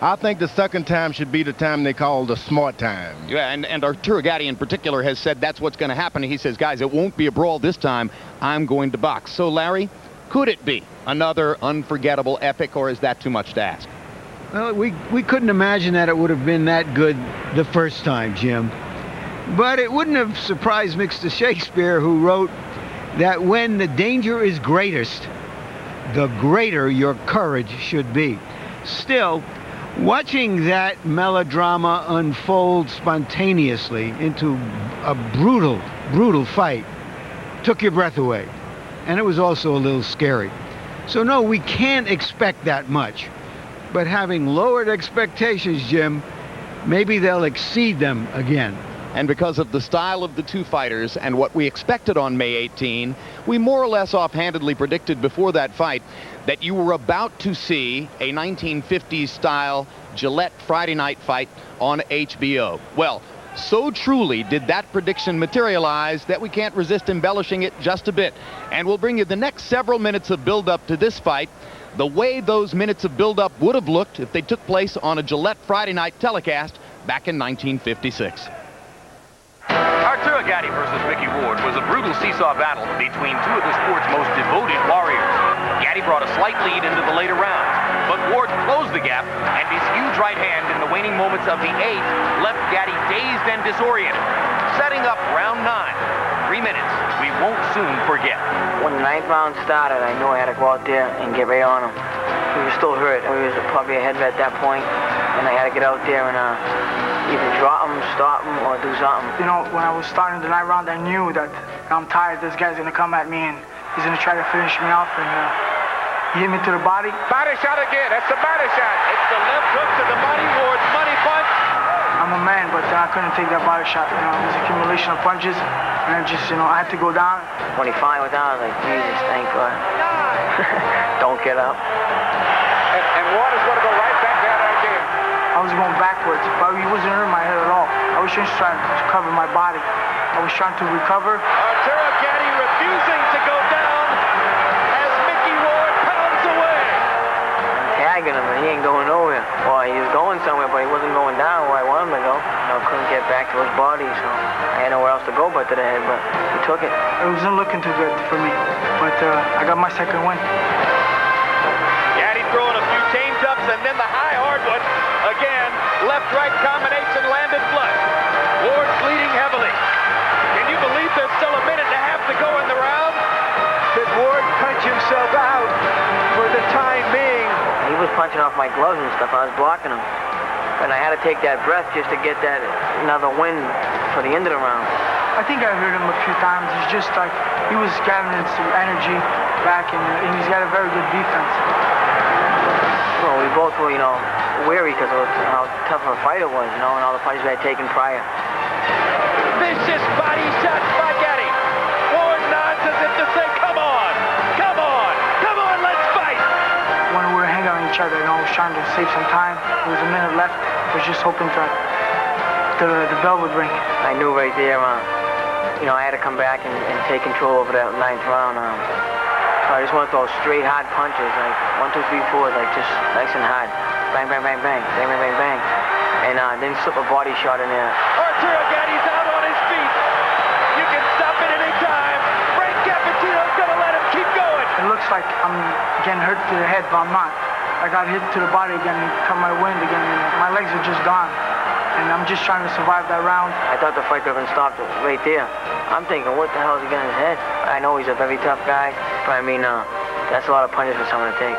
I think the second time should be the time they call the smart time. Yeah, and Arturo Gatti in particular has said that's what's going to happen. He says, guys, it won't be a brawl this time. I'm going to box. So, Larry, could it be another unforgettable epic, or is that too much to ask? Well, we couldn't imagine that it would have been that good the first time, Jim. But it wouldn't have surprised Mr. Shakespeare, who wrote that when the danger is greatest, the greater your courage should be. Still, watching that melodrama unfold spontaneously into a brutal fight took your breath away. And it was also a little scary. So no, we can't expect that much. But having lowered expectations, Jim, maybe they'll exceed them again. And because of the style of the two fighters and what we expected on May 18, we more or less offhandedly predicted before that fight that you were about to see a 1950s-style Gillette Friday night fight on HBO. Well, so truly did that prediction materialize that we can't resist embellishing it just a bit. And we'll bring you the next several minutes of build-up to this fight, the way those minutes of build-up would have looked if they took place on a Gillette Friday night telecast back in 1956. Arturo Gatti versus Micky Ward was a brutal seesaw battle between two of the sport's most devoted warriors. Gatti brought a slight lead into the later rounds, but Ward closed the gap, and his huge right hand in the waning moments of the 8th left Gatti dazed and disoriented. Setting up round 9. 3 minutes we won't soon forget. When the 9th round started, I knew I had to go out there and get right on him. He was still hurt. He was probably ahead at that point, and I had to get out there and either drop him, stop him, or do something. You know, when I was starting the 9th round, I knew that I'm tired. This guy's going to come at me, and he's going to try to finish me off, and he hit me to the body. Body shot again. That's the body shot. It's the left hook to the body. Ward's money punch. I'm a man, but I couldn't take that body shot. You know, it was an accumulation of punches, and I just, I had to go down. When he finally went down, I was like, Jesus, thank God. Don't get up. And Ward is going to go right back down there again. I was going backwards, but he wasn't hurting my head at all. I was just trying to cover my body. I was trying to recover. Arturo Gatti refusing to go down as Micky Ward pounds away. I'm tagging him, and he ain't going nowhere. Well, he was going somewhere, but he wasn't going down where I wanted him to go. Couldn't get back to his body, so I had nowhere else to go but to the head, but he took it. It wasn't looking too good for me, but I got my second win. Gatti throwing a few change-ups, and then the high hard one. Again, left-right combination landed flush. Ward bleeding heavily. Can you believe there's still a minute and a half to go in the round? Did Ward punch himself out for the time being? He was punching off my gloves and stuff. I was blocking him. And I had to take that breath just to get that another win for the end of the round. I think I heard him a few times. It's just like he was gathering some energy back, and he's got a very good defense. Well, we both were, weary because of how tough of a fight it was, and all the fights we had taken prior. Vicious body shots by Gatti. Ward nods as if to say, come on, let's fight. When we were hanging on each other, I was trying to save some time. There was a minute left. I was just hoping the bell would ring. I knew right there, I had to come back and take control over that 9th round. So I just want to throw straight, hard punches, like 1, 2, 3, 4, like just nice and hard. Bang, bang, bang, bang, bang, bang, bang, bang. And then slip a body shot in there. Arturo Gatti's out on his feet. You can stop it any time. Frank Cappuccino's going to let him keep going. It looks like I'm getting hurt to the head, but I'm not. I got hit to the body again and cut my wind again, and my legs are just gone. And I'm just trying to survive that round. I thought the fight could have been stopped right there. I'm thinking, what the hell is he getting in his head? I know he's a very tough guy, but I mean, that's a lot of punches for someone to take.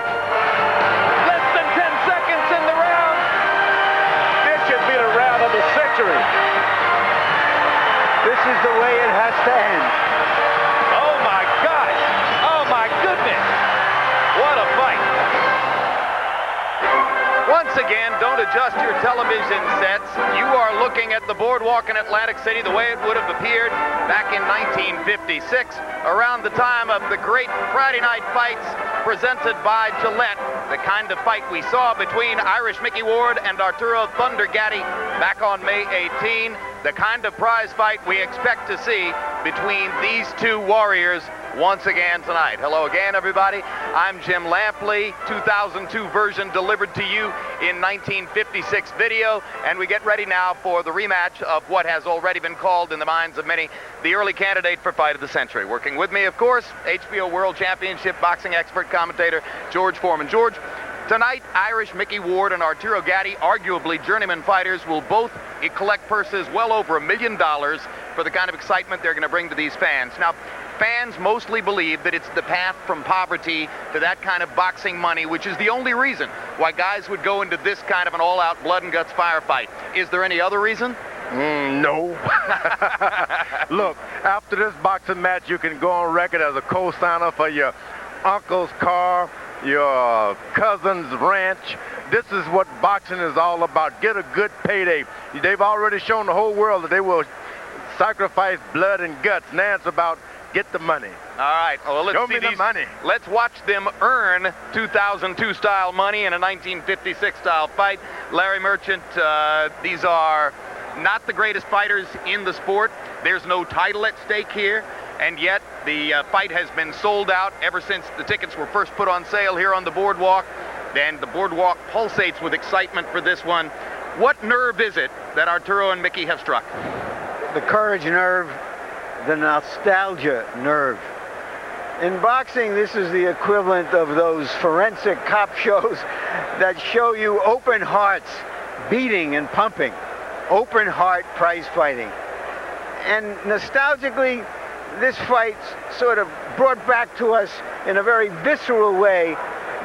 Less than 10 seconds in the round. This should be the round of the century. This is the way it has to end. Oh my gosh. Oh my goodness. What a fight. Once again, don't adjust your television sets. You are looking at the boardwalk in Atlantic City the way it would have appeared back in 1956, around the time of the great Friday night fights presented by Gillette, the kind of fight we saw between Irish Micky Ward and Arturo Thunder Gatti back on May 18, the kind of prize fight we expect to see between these two warriors once again tonight. Hello again, everybody. I'm Jim Lampley. 2002 version delivered to you in 1956 video, and we get ready now for the rematch of what has already been called in the minds of many the early candidate for fight of the century. Working with me, of course, HBO World Championship boxing expert commentator George Foreman. George, tonight, Irish Micky Ward and Arturo Gatti, arguably journeyman fighters, will both collect purses well over $1 million for the kind of excitement they're going to bring to these fans. Now, fans mostly believe that it's the path from poverty to that kind of boxing money, which is the only reason why guys would go into this kind of an all-out blood and guts firefight. Is there any other reason? No. Look, after this boxing match, you can go on record as a co-signer for your uncle's car, your cousin's ranch. This is what boxing is all about. Get a good payday. They've already shown the whole world that they will sacrifice blood and guts. Now it's about get the money. All right. Well, let's see the money. Let's watch them earn 2002 style money in a 1956 style fight. Larry Merchant, these are not the greatest fighters in the sport. There's no title at stake here, and yet the fight has been sold out ever since the tickets were first put on sale here on the boardwalk. And the boardwalk pulsates with excitement for this one. What nerve is it that Arturo and Micky have struck? The courage nerve, the nostalgia nerve. In boxing, this is the equivalent of those forensic cop shows that show you open hearts beating and pumping. Open heart prize fighting. And nostalgically, this fight sort of brought back to us in a very visceral way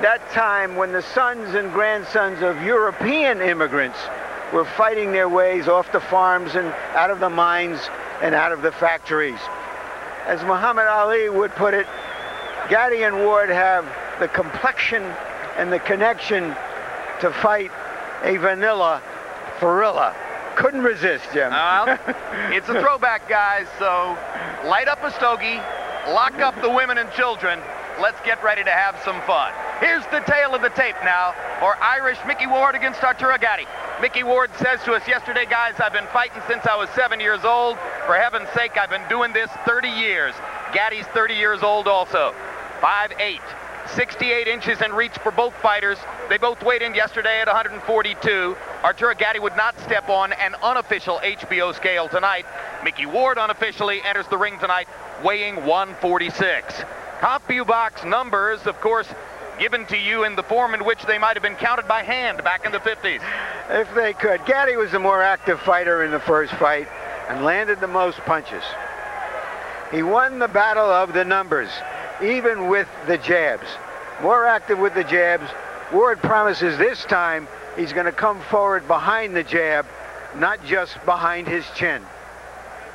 that time when the sons and grandsons of European immigrants were fighting their ways off the farms and out of the mines and out of the factories. As Muhammad Ali would put it, Gatti and Ward have the complexion and the connection to fight a vanilla gorilla. Couldn't resist, Jim. It's a throwback, guys, so light up a stogie, lock up the women and children. Let's get ready to have some fun. Here's the tail of the tape now for Irish Micky Ward against Arturo Gatti. Micky Ward says to us yesterday, guys, I've been fighting since I was 7 years old. For heaven's sake, I've been doing this 30 years. Gatti's 30 years old also. 5'8", 68 inches in reach for both fighters. They both weighed in yesterday at 142. Arturo Gatti would not step on an unofficial HBO scale tonight. Micky Ward unofficially enters the ring tonight weighing 146. CompuBox numbers, of course, given to you in the form in which they might have been counted by hand back in the 50s. If they could. Gatti was the more active fighter in the first fight and landed the most punches. He won the battle of the numbers, even with the jabs. More active with the jabs. Ward promises this time he's going to come forward behind the jab, not just behind his chin.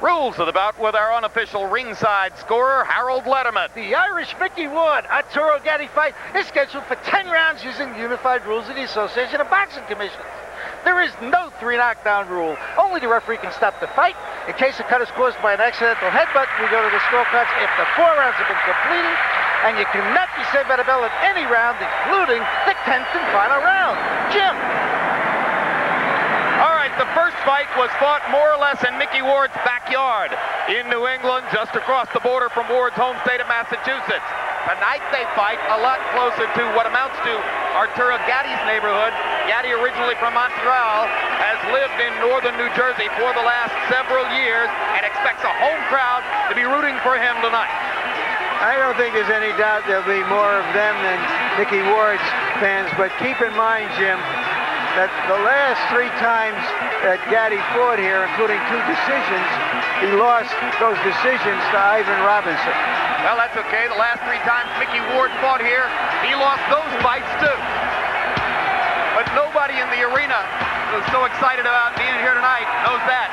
Rules of the bout with our unofficial ringside scorer, Harold Letterman. The Irish Micky Ward Arturo Gatti fight is scheduled for 10 rounds using the unified rules of the Association of Boxing Commissions. There is no 3 knockdown rule. Only the referee can stop the fight. In case the cut is caused by an accidental headbutt, we go to the scorecards after 4 rounds have been completed, and you cannot be saved by the bell in any round, including the 10th and final round. Jim. All right, the first fight was fought more or less in Micky Ward's backyard in New England, just across the border from Ward's home state of Massachusetts. Tonight they fight a lot closer to what amounts to Arturo Gatti's neighborhood. Gatti, originally from Montreal, has lived in northern New Jersey for the last several years and expects a home crowd to be rooting for him tonight. I don't think there's any doubt there'll be more of them than Micky Ward's fans, but keep in mind, Jim, that the last 3 times that Gatti fought here, including 2 decisions, he lost those decisions to Ivan Robinson. Well, that's okay. The last 3 times Micky Ward fought here, he lost those fights too. But nobody in the arena who's so excited about being here tonight knows that.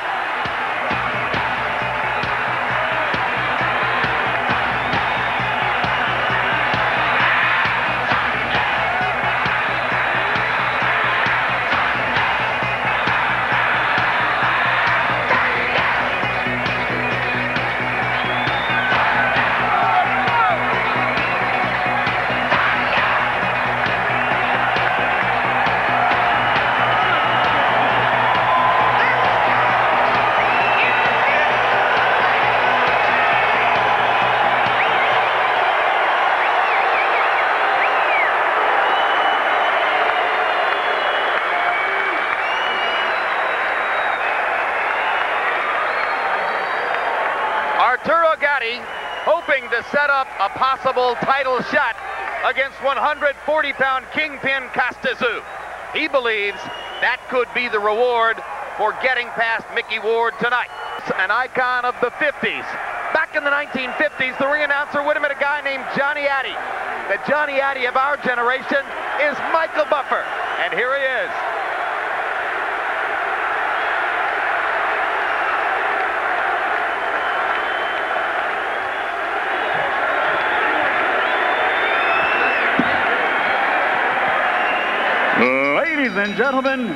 Gatti hoping to set up a possible title shot against 140-pound kingpin Castazu. He believes that could be the reward for getting past Micky Ward tonight. An icon of the 50s. Back in the 1950s, the ring announcer would have met a guy named Johnny Addy. The Johnny Addy of our generation is Michael Buffer. And here he is. Ladies and gentlemen,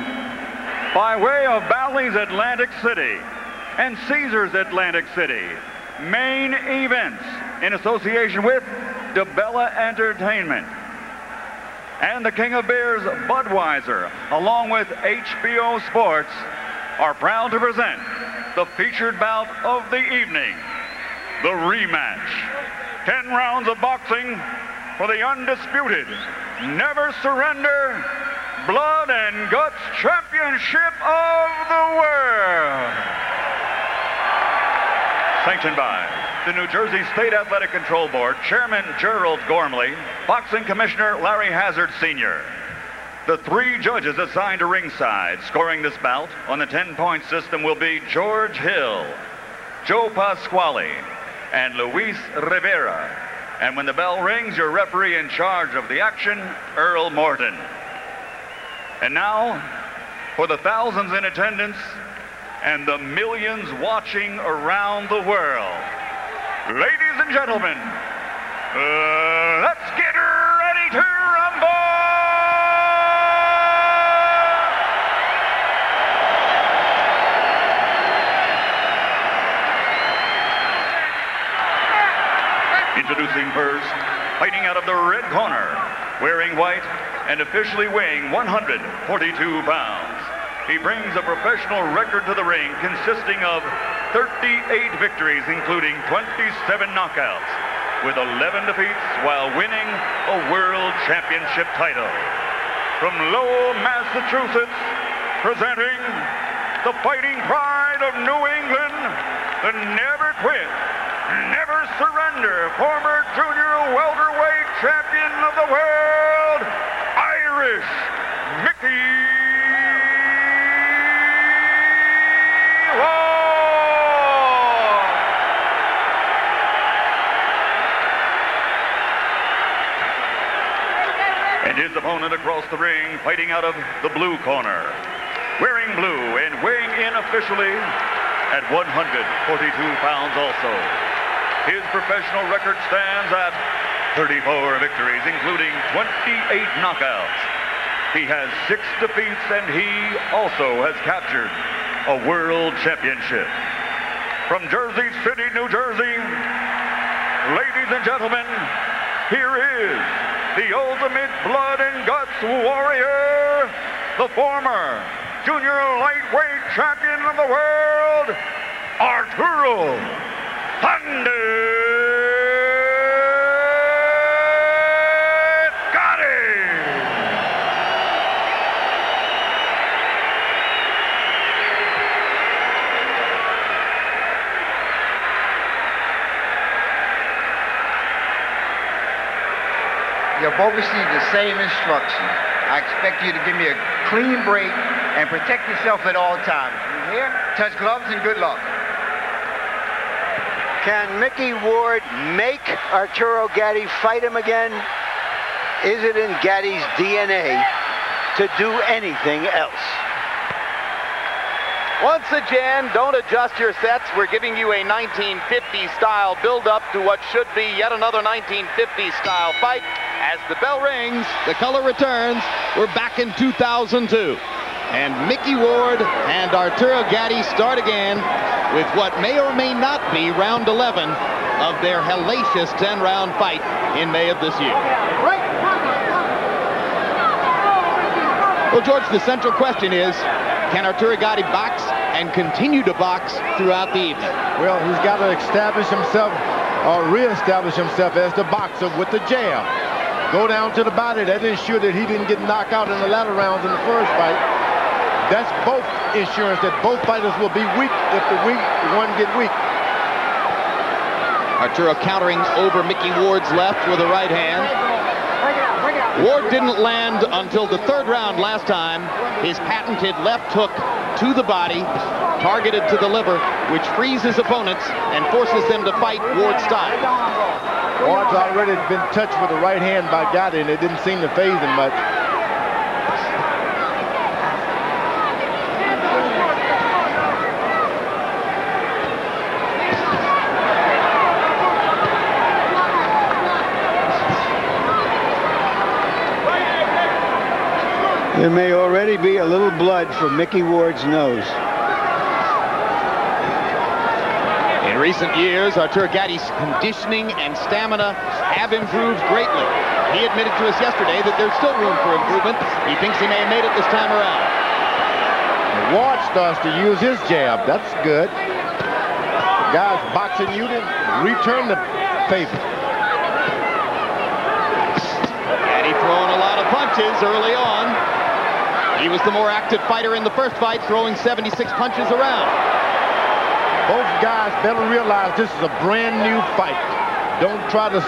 by way of Bally's Atlantic City and Caesars Atlantic City, main events in association with DeBella Entertainment and the King of Beers Budweiser, along with HBO Sports, are proud to present the featured bout of the evening, the rematch. 10 rounds of boxing for the undisputed, never surrender, Blood and Guts Championship of the World. Sanctioned by the New Jersey State Athletic Control Board, Chairman Gerald Gormley, Boxing Commissioner Larry Hazard Sr. The 3 judges assigned to ringside scoring this bout on the 10-point system will be George Hill, Joe Pasquale, and Luis Rivera. And when the bell rings, your referee in charge of the action, Earl Morton. And now, for the thousands in attendance and the millions watching around the world, ladies and gentlemen, let's get ready to rumble! Introducing first, fighting out of the red corner, wearing white and officially weighing 142 pounds. He brings a professional record to the ring consisting of 38 victories, including 27 knockouts, with 11 defeats while winning a world championship title. From Lowell, Massachusetts, presenting the fighting pride of New England, the never quit, never surrender, former junior welterweight champion of the world, Irish Micky Ward. And his opponent across the ring, fighting out of the blue corner, wearing blue and weighing in officially at 142 pounds also. His professional record stands at 34 victories, including 28 knockouts. He has 6 defeats, and he also has captured a world championship. From Jersey City, New Jersey, ladies and gentlemen, here is the ultimate blood and guts warrior, the former junior lightweight champion of the world, Arturo Thunder Gatti. You both received the same instruction. I expect you to give me a clean break and protect yourself at all times. You hear? Touch gloves and good luck. Can Micky Ward make Arturo Gatti fight him again? Is it in Gatti's DNA to do anything else? Once again, don't adjust your sets. We're giving you a 1950 style build-up to what should be yet another 1950 style fight. As the bell rings, The color returns. We're back in 2002. And Micky Ward and Arturo Gatti start again with what may or may not be round 11 of their hellacious 10-round fight in May of this year. Well, George, the central question is, can Arturo Gatti box and continue to box throughout the evening? Well, he's got to establish himself or reestablish himself as the boxer with the jab. Go down to the body. That ensure that he didn't get knocked out in the latter rounds in the first fight. That's both insurance that both fighters will be weak if the one get weak. Arturo countering over Micky Ward's left with a right hand. Ward didn't land until the third round last time. His patented left hook to the body, targeted to the liver, which frees his opponents and forces them to fight Ward's style. Ward's already been touched with the right hand by Gatti, and it didn't seem to faze him much. There may already be a little blood from Micky Ward's nose. In recent years, Arturo Gatti's conditioning and stamina have improved greatly. He admitted to us yesterday that there's still room for improvement. He thinks he may have made it this time around. Ward starts to use his jab. That's good. The guy's boxing unit return the favor. Gatti throwing a lot of punches early on. He was the more active fighter in the first fight, throwing 76 punches around. Both guys better realize this is a brand new fight. Don't try to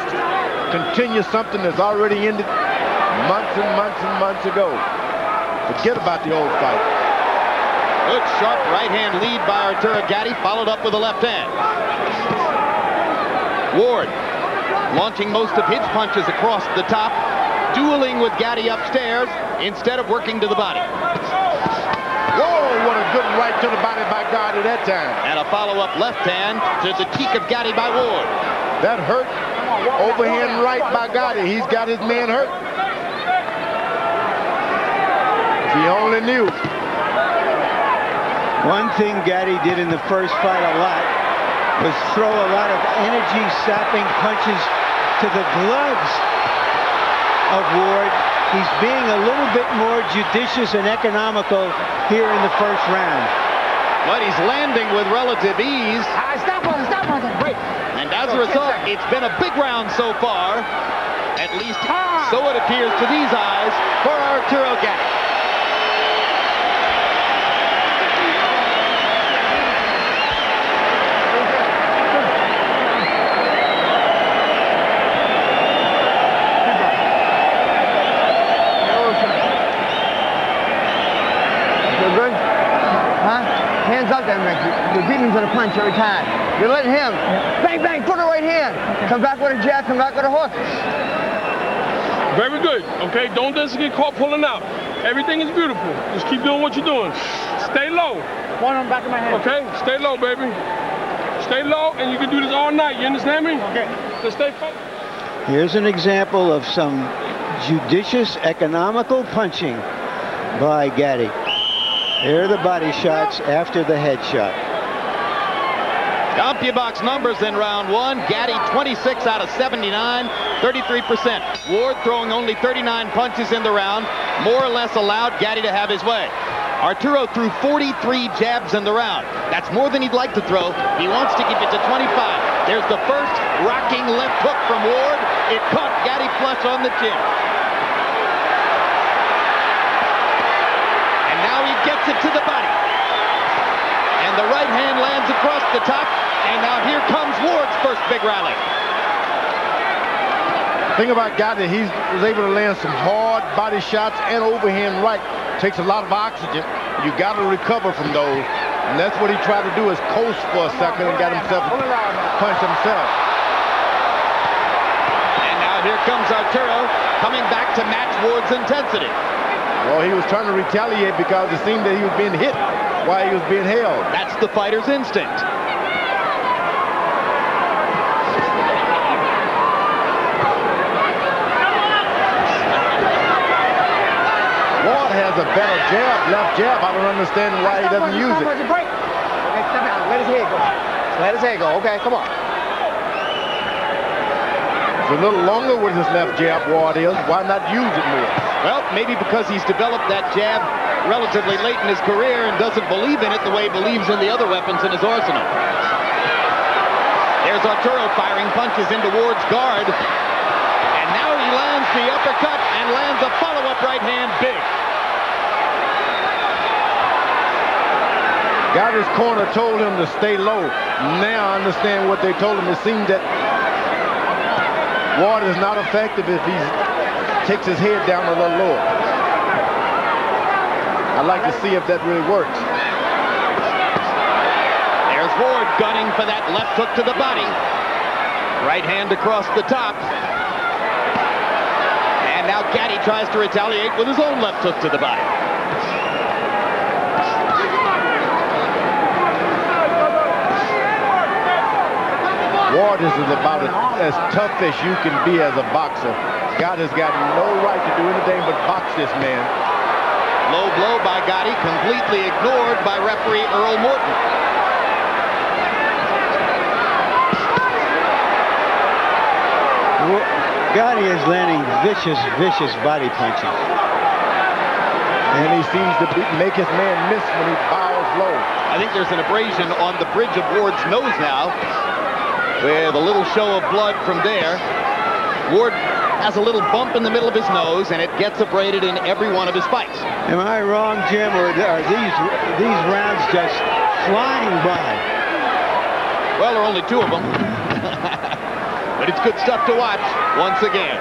continue something that's already ended months and months and months ago. Forget about the old fight. Good sharp right hand lead by Arturo Gatti, followed up with a left hand. Ward launching most of his punches across the top, dueling with Gatti upstairs instead of working to the body. Whoa, what a good right to the body by Gatti that time. And a follow-up left hand to the cheek of Gatti by Ward. That hurt. Overhand right by Gatti. He's got his man hurt. If he only knew. One thing Gatti did in the first fight a lot was throw a lot of energy-sapping punches to the gloves of Ward. He's being a little bit more judicious and economical here in the first round. But he's landing with relative ease. Stop on him, break. And as a result, it's been a big round so far. At least so it appears to these eyes for Arturo Gatti. Hands up there, Micky. You're beating him to the punch every time. You're letting him. Bang, bang, put a right hand. Come back with a jab, come back with a hook. Very good, okay? Don't just get caught pulling out. Everything is beautiful. Just keep doing what you're doing. Stay low. One on the back of my head. Okay? Stay low, baby. Stay low, and you can do this all night. You understand me? Okay. Just stay focused. Here's an example of some judicious, economical punching by Gatti. Here are the body shots after the head shot. CompuBox numbers in round one. Gatti 26 out of 79, 33%. Ward throwing only 39 punches in the round, more or less allowed Gatti to have his way. Arturo threw 43 jabs in the round. That's more than he'd like to throw. He wants to keep it to 25. There's the first rocking left hook from Ward. It caught Gatti flush on the chin. Gets it to the body. And the right hand lands across the top. And now here comes Ward's first big rally. The thing about Gatti, he was able to land some hard body shots and overhand right. Takes a lot of oxygen. You got to recover from those. And that's what he tried to do, is coast for a second and got himself punched himself. And now here comes Arturo coming back to match Ward's intensity. Well, he was trying to retaliate because it seemed that he was being hit while he was being held. That's the fighter's instinct. Ward has a better jab, left jab. I don't understand why he doesn't use it. Okay, step out. Let his head go. Let his head go. Okay, come on. It's a little longer with his left jab, Ward is. Why not use it more? Well, maybe because he's developed that jab relatively late in his career and doesn't believe in it the way he believes in the other weapons in his arsenal. There's Arturo firing punches into Ward's guard. And now he lands the uppercut and lands a follow-up right hand big. Gotti's corner told him to stay low. Now I understand what they told him. It seemed that Ward is not effective if he takes his head down a little lower. I'd like to see if that really works. There's Ward gunning for that left hook to the body. Right hand across the top. And now Gatti tries to retaliate with his own left hook to the body. Ward is about as tough as you can be as a boxer. Gotti's got no right to do anything but box this man. Low blow by Gatti, completely ignored by referee Earl Morton. Gatti is landing vicious body punches. And he seems to make his man miss when he bows low. I think there's an abrasion on the bridge of Ward's nose now, with a little show of blood from there. Ward has a little bump in the middle of his nose, and it gets abraded in every one of his fights. Am I wrong, Jim, or are these rounds just flying by? Well, there are only 2 of them. But it's good stuff to watch once again.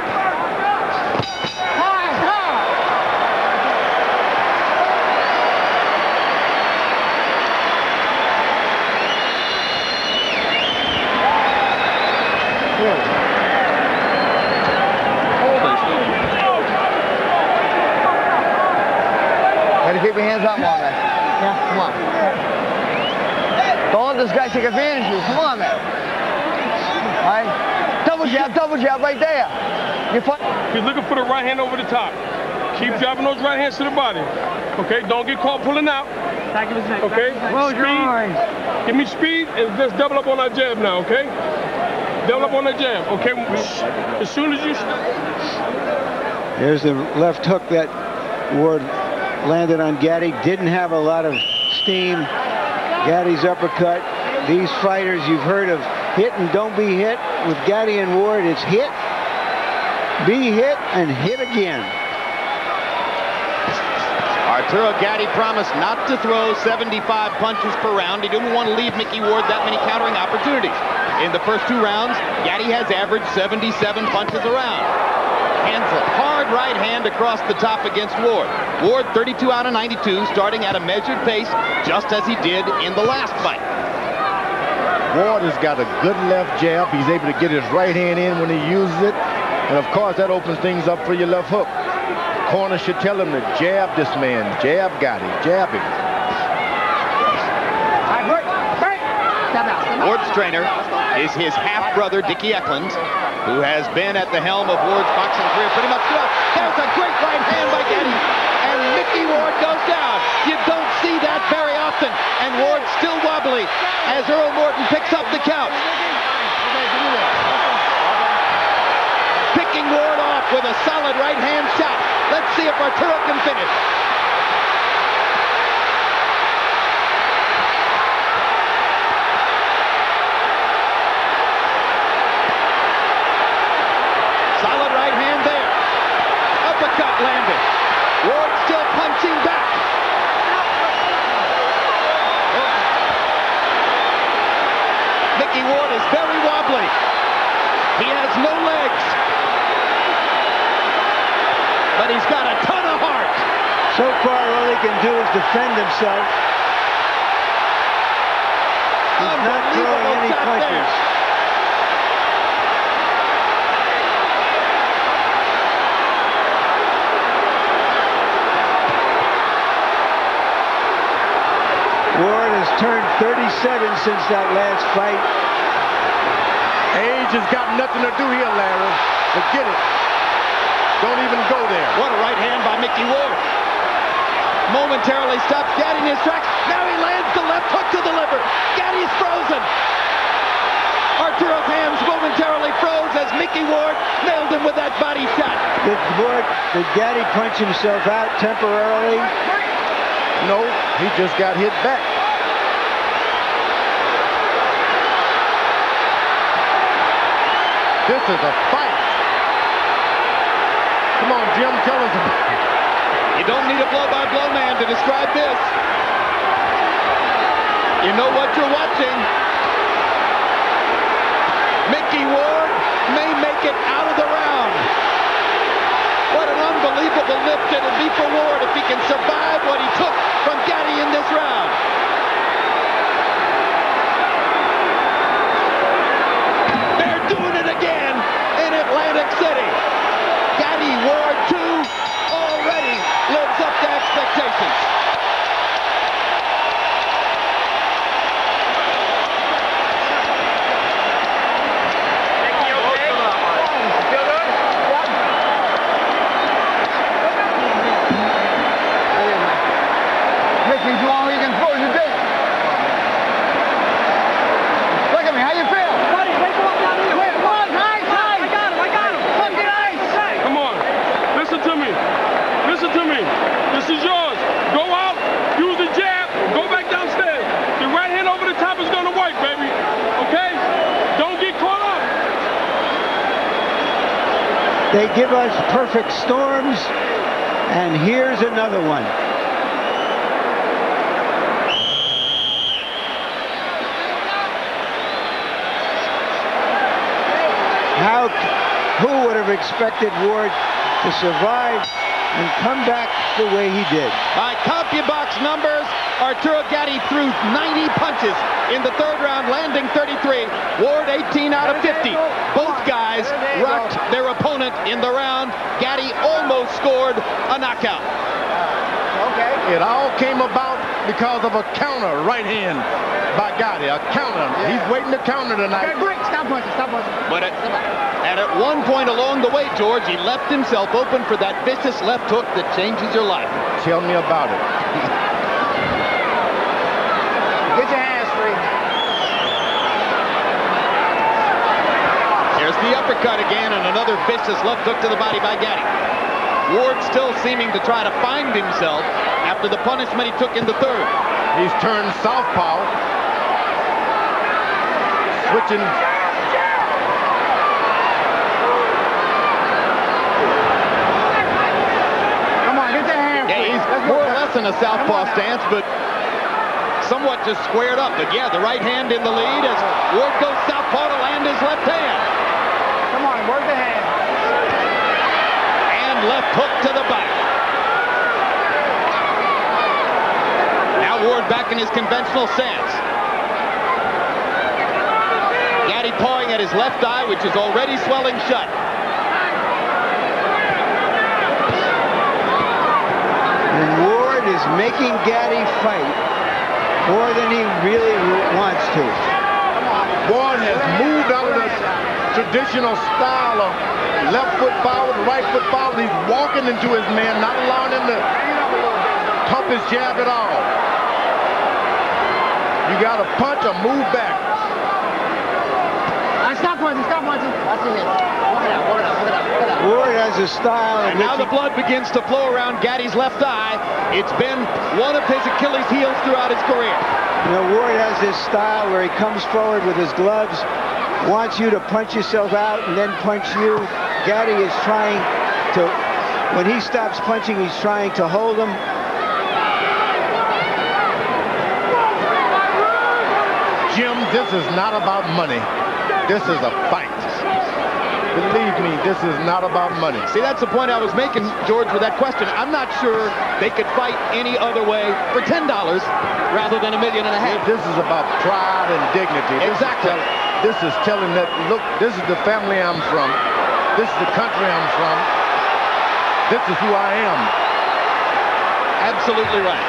Ready to keep your hands up, man. Yeah, come on. Don't let this guy take advantage of you. Come on, man. All right. Double jab right there. He's looking for the right hand over the top. Keep dropping those right hands to the body. Okay, don't get caught pulling out. Okay, speed. Give me speed and let's double up on our jab now, okay? Double up on that jab, okay? As soon as you... There's the left hook that Ward landed on Gatti. Didn't have a lot of steam. Gatti's uppercut. These fighters you've heard of hit and don't be hit. With Gatti and Ward, it's hit, be hit, and hit again. Arturo Gatti promised not to throw 75 punches per round. He didn't want to leave Micky Ward that many countering opportunities. In the first 2 rounds, Gatti has averaged 77 punches a round. Hands a hard right hand across the top against Ward. Ward 32 out of 92, starting at a measured pace, just as he did in the last fight. Ward has got a good left jab. He's able to get his right hand in when he uses it. And of course, that opens things up for your left hook. Corner should tell him to jab this man. Jab Gatti. Jab him. Ward's trainer is his half-brother, Dickie Eklund, who has been at the helm of Ward's boxing career pretty much throughout. There's a great right hand by Gatti. And Micky Ward goes down. You don't see that very often. And Ward's still wobbly as Earl Morton picks up the count. Picking Ward off with a solid right hand shot. Let's see if Arturo can finish. Solid right hand there. Uppercut landed. Ward still punching back. Micky Ward is very wobbly. He has no legs. But he's got a ton of heart. So far, all he can do is defend himself. He's not throwing any punches. Ward has turned 37 since that last fight. Age has got nothing to do here, Larry. Forget it. Don't even go there. What a right hand by Micky Ward. Momentarily stops Gatti in his tracks. Now he lands the left hook to the liver. Gatti's frozen. Arturo's hands momentarily froze as Micky Ward nailed him with that body shot. Did Gatti punch himself out temporarily? No, he just got hit back. This is a fight. Come on, Jim, tell us. You don't need a blow-by-blow man to describe this. You know what you're watching. Micky Ward may make it out of the round. What an unbelievable lift it'll be for Ward if he can survive what he took from Gatti in this round. They're doing it again in Atlantic City. Gatti Ward 2 already lives up to expectations. They give us perfect storms, and here's another one. Who would have expected Ward to survive and come back the way he did? By CompuBox numbers, Arturo Gatti threw 90 punches in the third round, landing 33. Ward 18 out of 50. Both guys rocked their opponent in the round. Gatti almost scored a knockout. Okay. It all came about because of a counter right hand by Gatti. A counter. Yeah. He's waiting to counter tonight. Okay, break. Stop punching. Stop punching. But at one point along the way, George, he left himself open for that vicious left hook that changes your life. Tell me about it. Get your hands free. Here's the uppercut again, and another vicious left hook to the body by Gatti. Ward still seeming to try to find himself after the punishment he took in the third. He's turned southpaw. Switching. Come on, get your hands free. Yeah, he's more or less in a southpaw stance, but somewhat just squared up. But yeah, the right hand in the lead as Ward goes southpaw to land his left hand. Come on, work the hand. And left hook to the back. Now Ward back in his conventional stance. Gatti pawing at his left eye, which is already swelling shut. And Ward is making Gatti fight more than he really wants to. Ward has moved out of the traditional style of left foot forward, right foot forward. He's walking into his man, not allowing him to pump his jab at all. You got to punch or move back. Stop punching. That's it. Walk it out. Ward has a style. And now the blood begins to flow around Gatti's left eye. It's been one of his Achilles heels throughout his career. You know, Ward has this style where he comes forward with his gloves, wants you to punch yourself out and then punch you. Gatti is trying to, when he stops punching, he's trying to hold him. Jim, this is not about money. This is a fight. Believe me, this is not about money. See, that's the point I was making, George, with that question. I'm not sure they could fight any other way for $10 rather than $1.5 million. This is about pride and dignity. Exactly. This is telling that, look, this is the family I'm from. This is the country I'm from. This is who I am. Absolutely right.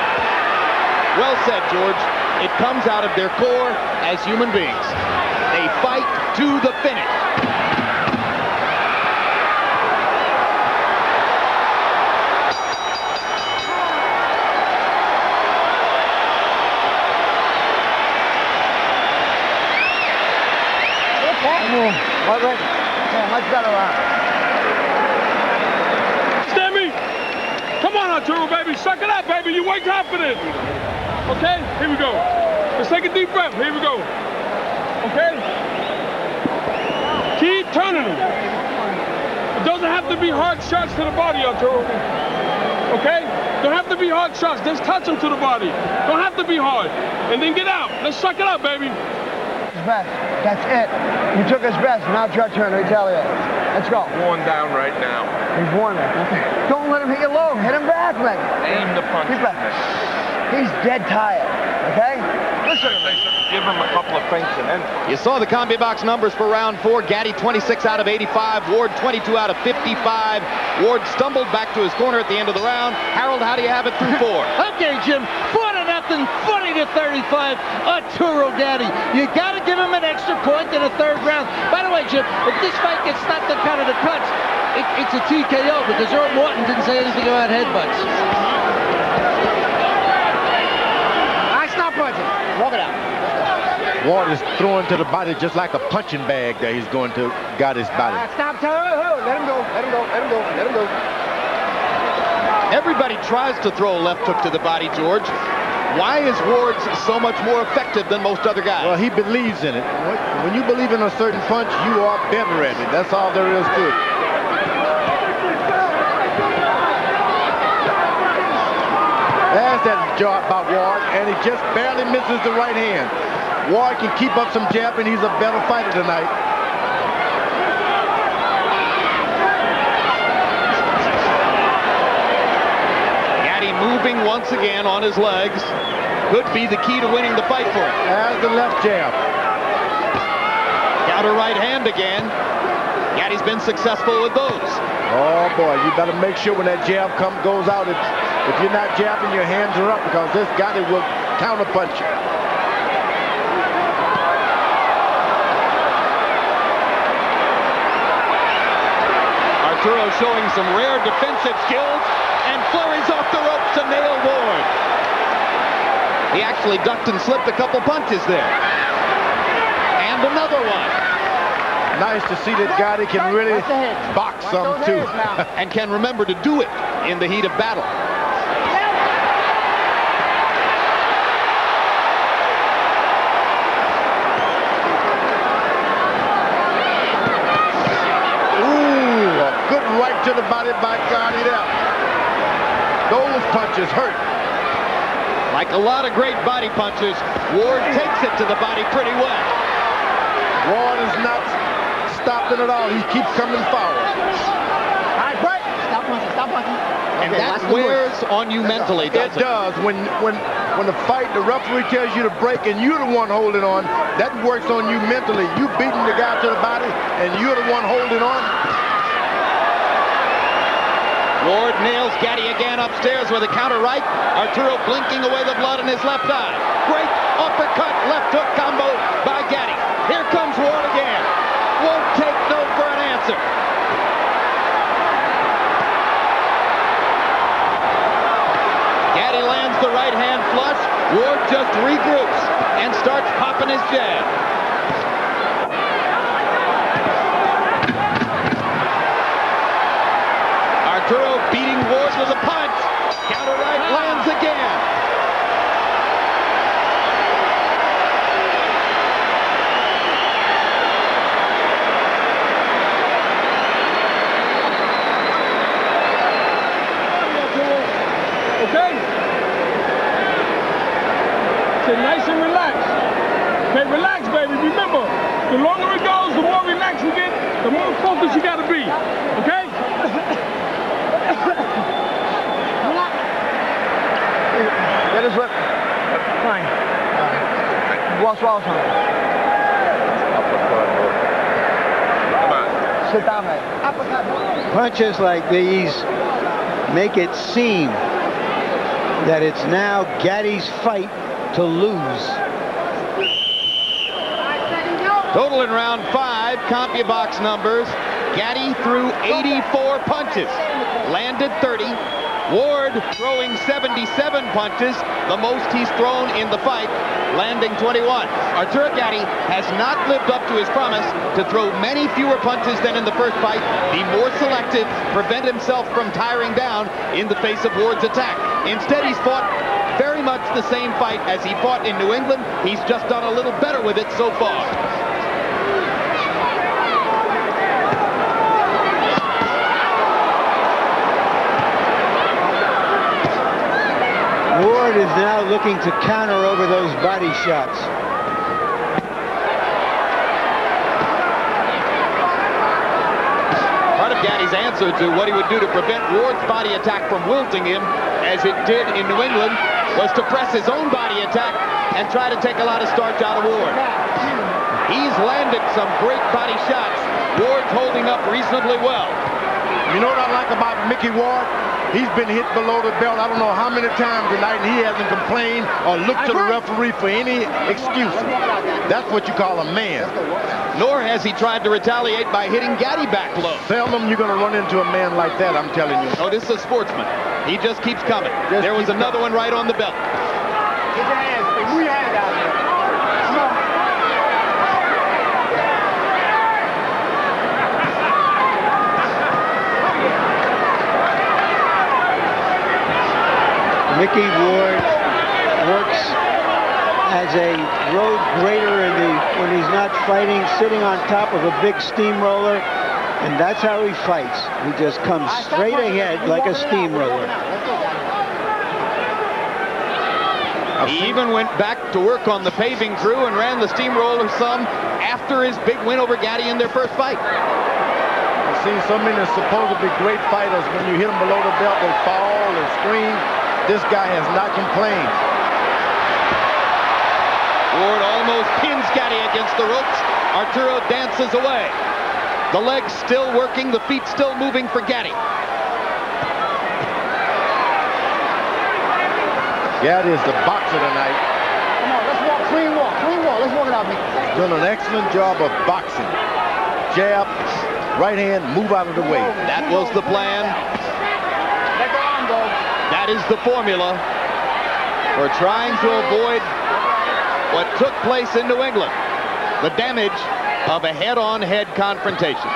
Well said, George. It comes out of their core as human beings. A fight to the finish. Much better round. Stammy! Come on, Arturo, baby. Suck it up, baby. You way confident. Okay? Here we go. Let's take a deep breath. Here we go. Okay? Keep turning them. It doesn't have to be hard shots to the body, Arturo. Okay? Don't have to be hard shots. Just touch him to the body. Don't have to be hard. And then get out. Let's suck it up, baby. His best. That's it. You took his best. Now it's your turn to retaliate. Let's go. Worn down right now. He's worn it. Don't let him hit you low. Hit him back, man. Aim the punch. Keep back. He's dead tired. Okay? Listen to me. Give him a couple of feints and then. You saw the combi box numbers for round 4. Gatti 26 out of 85. Ward 22 out of 55. Ward stumbled back to his corner at the end of the round. Harold, how do you have it through 4? Okay, Jim. 4-0, 40-35. Arturo Gatti. You got to give him an extra point in the 3rd round. By the way, Jim, if this fight gets stopped on count of the cuts, it's a TKO because Earl Morton didn't say anything about headbutts. I stop punching. Walk it out. Ward is throwing to the body just like a punching bag that he's going to Gatti's body. Stop. Let him go. Let him go. Let him go. Let him go. Everybody tries to throw a left hook to the body, George. Why is Ward so much more effective than most other guys? Well, he believes in it. When you believe in a certain punch, you are better at it. That's all there is to it. There's that jab by Ward, and he just barely misses the right hand. Ward can keep up some jab, and he's a better fighter tonight. Gatti moving once again on his legs. Could be the key to winning the fight for him. There's the left jab. Counter right hand again. Gatti's been successful with those. Oh, boy, you better make sure when that jab goes out, if you're not jabbing, your hands are up because this Gatti will counterpunch you. Arturo showing some rare defensive skills and flurries off the ropes to nail Ward. He actually ducked and slipped a couple punches there. And another one. Nice to see that Gatti can really box some too. And can remember to do it in the heat of battle. Right to the body by Gatti there. Those punches hurt. Like a lot of great body punches, Ward takes it to the body pretty well. Ward is not stopping at all. He keeps coming forward. All right, break. Stop punching. And that wears on you mentally, doesn't it? It does. When the fight, the referee tells you to break and you're the one holding on, that works on you mentally. You beating the guy to the body and you're the one holding on. Ward nails Gatti again upstairs with a counter right. Arturo blinking away the blood in his left eye. Great uppercut left hook combo by Gatti. Here comes Ward again. Won't take no for an answer. Gatti lands the right hand flush. Ward just regroups and starts popping his jab. Arturo beating Ward with a punch. Counter right lands again. Okay? Stay nice and relaxed. Okay, relax, baby. Remember, the longer it goes, the more relaxed you get, the more focused you gotta be. Okay? Get his lip. Fine. Swallow something. Come on. Sit down, man. Punches like these make it seem that it's now Gatti's fight to lose. Total in round 5, CompuBox numbers. Gatti threw 84 punches, landed 30. Ward throwing 77 punches, the most he's thrown in the fight, landing 21. Arturo Gatti has not lived up to his promise to throw many fewer punches than in the first fight, be more selective, prevent himself from tiring down in the face of Ward's attack. Instead, he's fought very much the same fight as he fought in New England. He's just done a little better with it so far. is now looking to counter over those body shots. Part of Gatti's answer to what he would do to prevent Ward's body attack from wilting him, as it did in New England, was to press his own body attack and try to take a lot of starch out of Ward. He's landed some great body shots. Ward's holding up reasonably well. You know what I like about Micky Ward? He's been hit below the belt I don't know how many times tonight, and he hasn't complained or looked to the referee for any excuses. That's what you call a man. Nor has he tried to retaliate by hitting Gatti back low. Seldom you're going to run into a man like that, I'm telling you. Oh, this is a sportsman. He just keeps coming. There was another one right on the belt. Get your hands, move your hands out there. Come on. Micky Ward works as a road grader when he's not fighting, sitting on top of a big steamroller, and that's how he fights. He just comes straight ahead like a steamroller. He even went back to work on the paving crew and ran the steamroller some after his big win over Gatti in their first fight. I've seen so many supposedly great fighters, when you hit them below the belt, they fall and scream. This guy has not complained. Ward almost pins Gatti against the ropes. Arturo dances away. The legs still working, the feet still moving for Gatti. Gatti is the boxer tonight. Come on, let's walk, clean walk. Let's walk it out, Micky. Doing an excellent job of boxing. Jab, right hand, move out of the way. That was the plan. Let the arm go. That is the formula for trying to avoid what took place in New England, the damage of a head-on-head confrontation.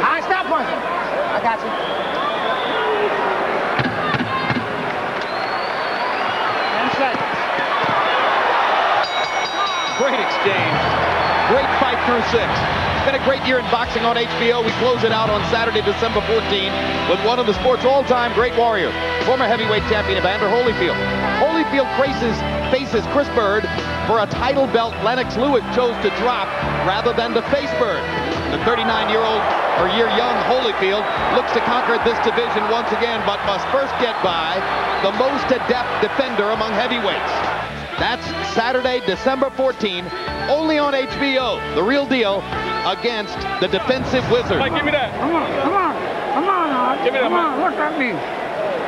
All right, stop punching. I got you. Great exchange. Great fight through 6. It's been a great year in boxing on HBO. We close it out on Saturday, December 14, with one of the sport's all-time great warriors, former heavyweight champion Evander Holyfield. Holyfield faces Chris Bird for a title belt Lennox Lewis chose to drop rather than to face Bird. The 39-year-old or year-young Holyfield looks to conquer this division once again, but must first get by the most adept defender among heavyweights. That's Saturday, December 14, only on HBO. The Real Deal against the defensive Wizard. Mike, give me that. Come on. Give me that, Mike. What's that mean?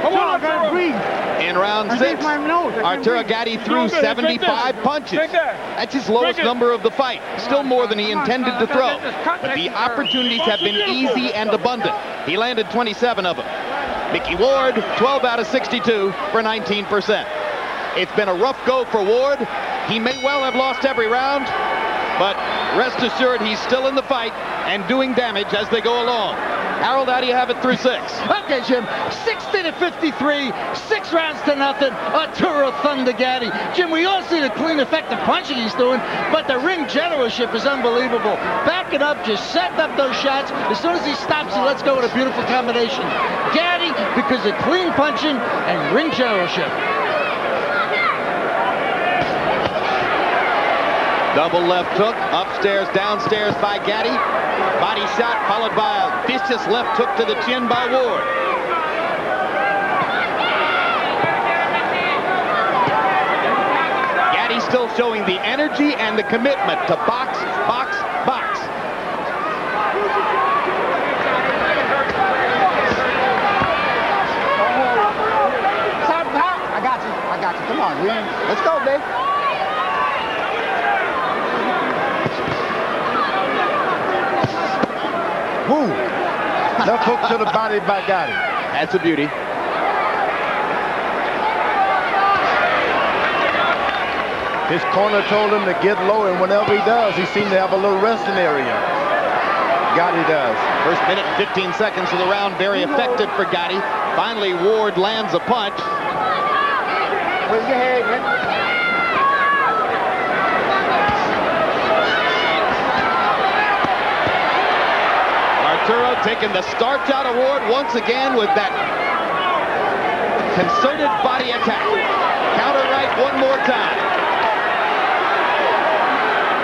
Come on, I gotta breathe. In round 6, Arturo Gatti threw 75 punches. That's his lowest number of the fight. Still more than he intended to throw. But the opportunities have been easy and abundant. He landed 27 of them. Micky Ward, 12 out of 62 for 19%. It's been a rough go for Ward. He may well have lost every round, but rest assured he's still in the fight and doing damage as they go along. Harold, how do you have it through 6? Okay, Jim, 60-53, 6 rounds to nothing. Arturo Thunder Gatti. Jim, we all see the clean, effective punching he's doing, but the ring generalship is unbelievable. Backing up, just setting up those shots. As soon as he stops, he lets go with a beautiful combination. Gatti, because of clean punching and ring generalship. Double left hook, upstairs, downstairs by Gatti. Body shot followed by a vicious left hook to the chin by Ward. Gatti still showing the energy and the commitment to box, box, box. Stop, I got you. Come on, let's go, babe. Woo! Left hook to the body by Gatti. That's a beauty. His corner told him to get low, and whenever he does, he seems to have a little resting area. Gatti does. First minute and 15 seconds of the round, very effective for Gatti. Finally, Ward lands a punch. Where's your head, man? taking the starch out of Ward once again with that concerted body attack. Counter right one more time.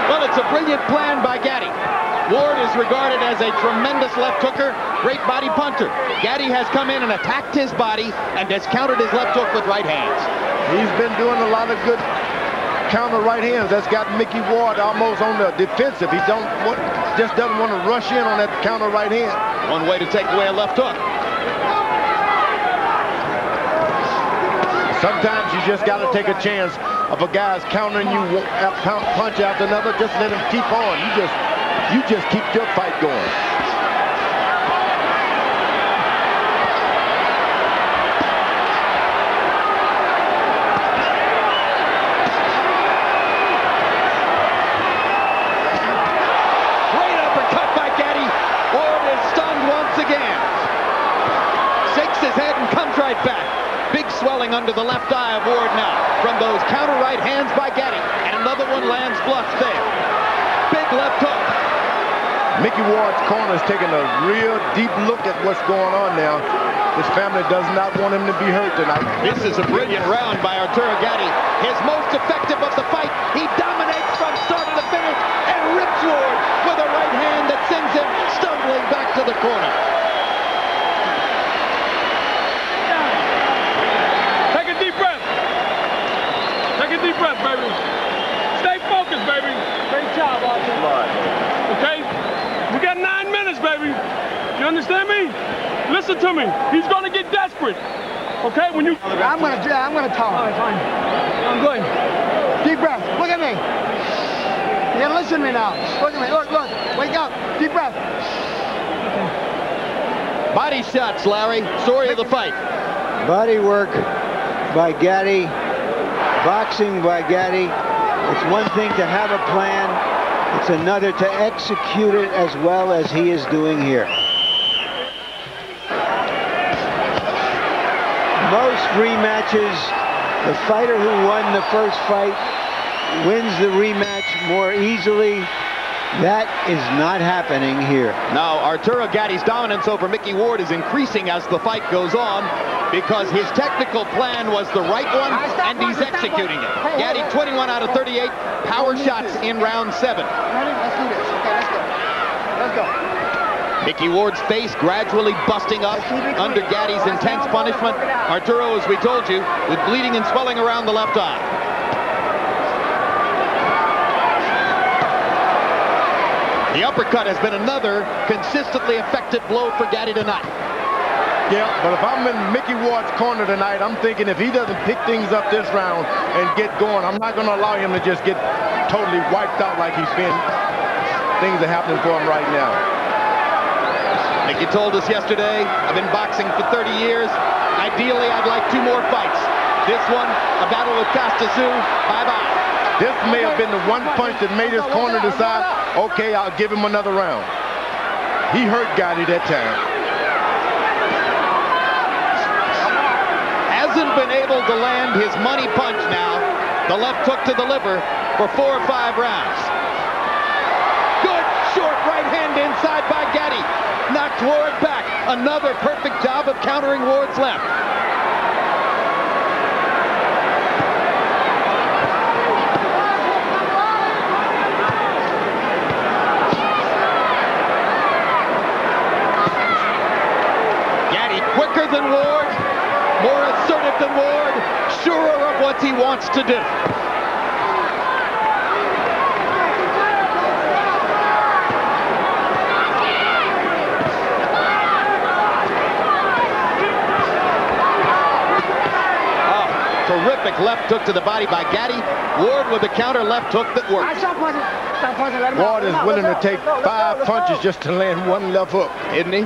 Well, it's a brilliant plan by Gatti. Ward is regarded as a tremendous left hooker, great body punter. Gatti has come in and attacked his body and has countered his left hook with right hands. He's been doing a lot of good counter right hands. That's got Micky Ward almost on the defensive. He just doesn't want to rush in on that counter right hand. One way to take away a left hook. Sometimes you just got to take a chance of a guy's countering you punch after another. Just let him keep on. You just keep your fight going. Great uppercut by Gatti. Ward is stunned once again. Shakes his head and comes right back. Big swelling under the left eye of Ward now from those counter right hands by Gatti. And another one lands flush there. Big left hook. Micky Ward's corner is taking a real deep look at what's going on now. His family does not want him to be hurt tonight. This is a brilliant round by Arturo Gatti. His most effective of the fight. He dominates from start to finish and rips Ward with a right hand that sends him stumbling back to the corner. Take a deep breath. Take a deep breath, baby. Stay focused, baby. Great job, Arturo. Okay? We got 9 minutes, baby. You understand me? Listen to me. He's going to get desperate. Okay? When you... I'm going to talk. All right, fine. I'm good. Deep breath. Look at me. You got to listen to me now. Look at me. Look. Wake up. Deep breath. Okay. Body shots, Larry. Story of the fight. Body work by Gatti. Boxing by Gatti. It's one thing to have a plan. It's another to execute it as well as he is doing here. Most rematches, the fighter who won the first fight wins the rematch more easily. That is not happening here. Now, Arturo Gatti's dominance over Micky Ward is increasing as the fight goes on because his technical plan was the right one and he's executing it. Gatti 21 out of 38 power shots in round 7. Ready? Let's do this. Okay, let's go. Let's go. Micky Ward's face gradually busting up under Gatti's intense punishment. Arturo, as we told you, with bleeding and swelling around the left eye. The uppercut has been another consistently effective blow for Gatti tonight. Yeah, but if I'm in Micky Ward's corner tonight, I'm thinking if he doesn't pick things up this round and get going, I'm not going to allow him to just get totally wiped out like he's been. Things are happening for him right now. Micky told us yesterday, I've been boxing for 30 years. Ideally, I'd like 2 more fights. This one, a battle with Costa Sioux, bye-bye. This may have been the one punch that made his corner decide, okay, I'll give him another round. He hurt Gatti that time. Hasn't been able to land his money punch now. The left hook to the liver for 4 or 5 rounds. Good short right hand inside by Gatti. Knocked Ward back. Another perfect job of countering Ward's left. Quicker than Ward, more assertive than Ward, surer of what he wants to do. Terrific left hook to the body by Gatti. Ward with a counter left hook that works. Ward is willing to take 5 punches just to land 1 left hook, isn't he?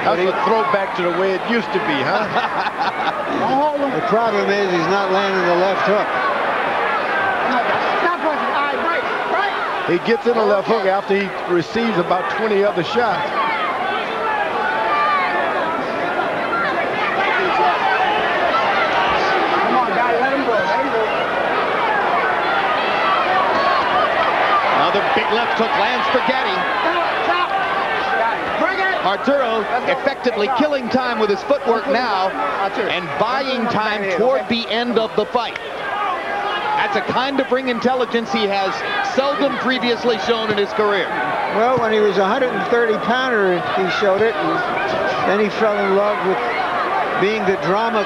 That's a throwback to the way it used to be, huh? The problem is he's not landing the left hook. He gets in a left hook after he receives about 20 other shots. Another big left hook lands for Gatti. Arturo effectively killing time with his footwork now and buying time toward the end of the fight. That's a kind of ring intelligence he has seldom previously shown in his career. Well, when he was a 130-pounder, he showed it. And then he fell in love with being the drama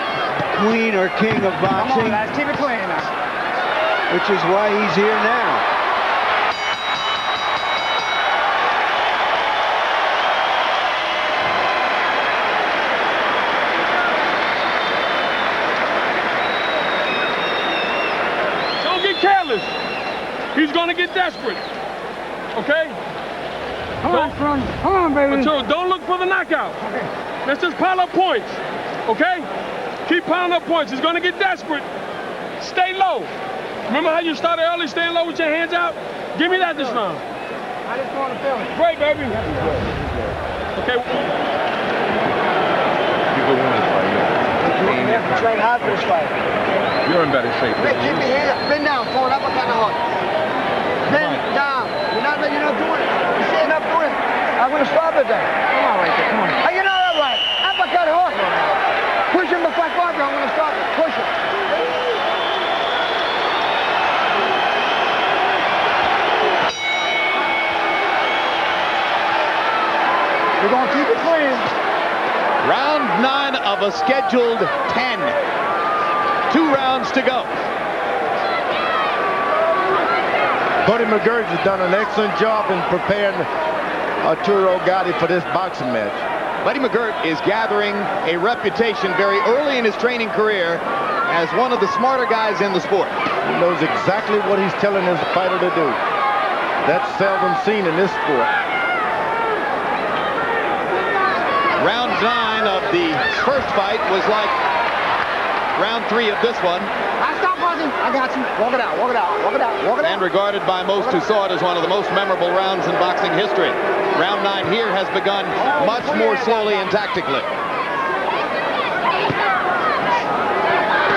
queen or king of boxing. Come on, guys, keep it clean now. Which is why he's here now. Don't get careless. He's going to get desperate. Okay? Come on, son. Come on, baby. Arturo, don't look for the knockout. Okay. Let's just pile up points. Okay? Keep piling up points. He's going to get desperate. Stay low. Remember how you started early, staying low with your hands out? Give me that this round. I just want to feel it. Great, baby. Okay. You could win this fight. You have to train hard for this fight. You're in better shape. Hey, keep your hand up. Bend down. Forward up, uppercut, and hook. Bend down. You're not doing it. You're standing up doing it. I'm going to stop it then. Come on, right there. Come on. Hey, you're not that right. Uppercut, hook. Push him the fuck off. I'm going to stop it. Push him. We're going to keep it clean. Round 9 of a scheduled 10. 2 rounds to go. Buddy McGirt has done an excellent job in preparing Arturo Gatti for this boxing match. Buddy McGirt is gathering a reputation very early in his training career as one of the smarter guys in the sport. He knows exactly what he's telling his fighter to do. That's seldom seen in this sport. Round 9 of the first fight was like round 3 of this one. Stop buzzing. I got you. Walk it out. Walk it out. Walk it out. Walk it out. And regarded by most who saw it as one of the most memorable rounds in boxing history. Round 9 here has begun much more slowly and tactically.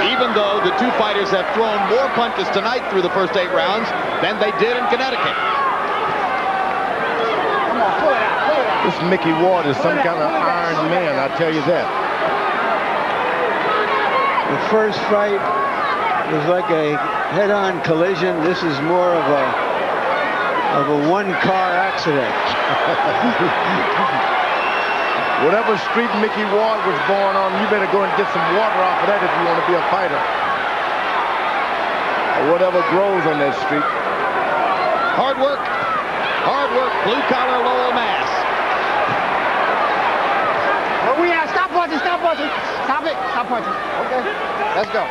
Even though the two fighters have thrown more punches tonight through the first 8 rounds than they did in Connecticut. Come on, pull it out. Pull it out. This Micky Ward is some kind of iron man, I tell you that. The first fight was like a head-on collision. This is more of a one-car accident. Whatever street Micky Ward was born on, you better go and get some water off of that if you want to be a fighter. Or whatever grows on that street. Hard work, blue-collar Lowell, Mass. Where we at? Stop punching. Stop punching. Stop it. Stop punching. Okay. Let's go.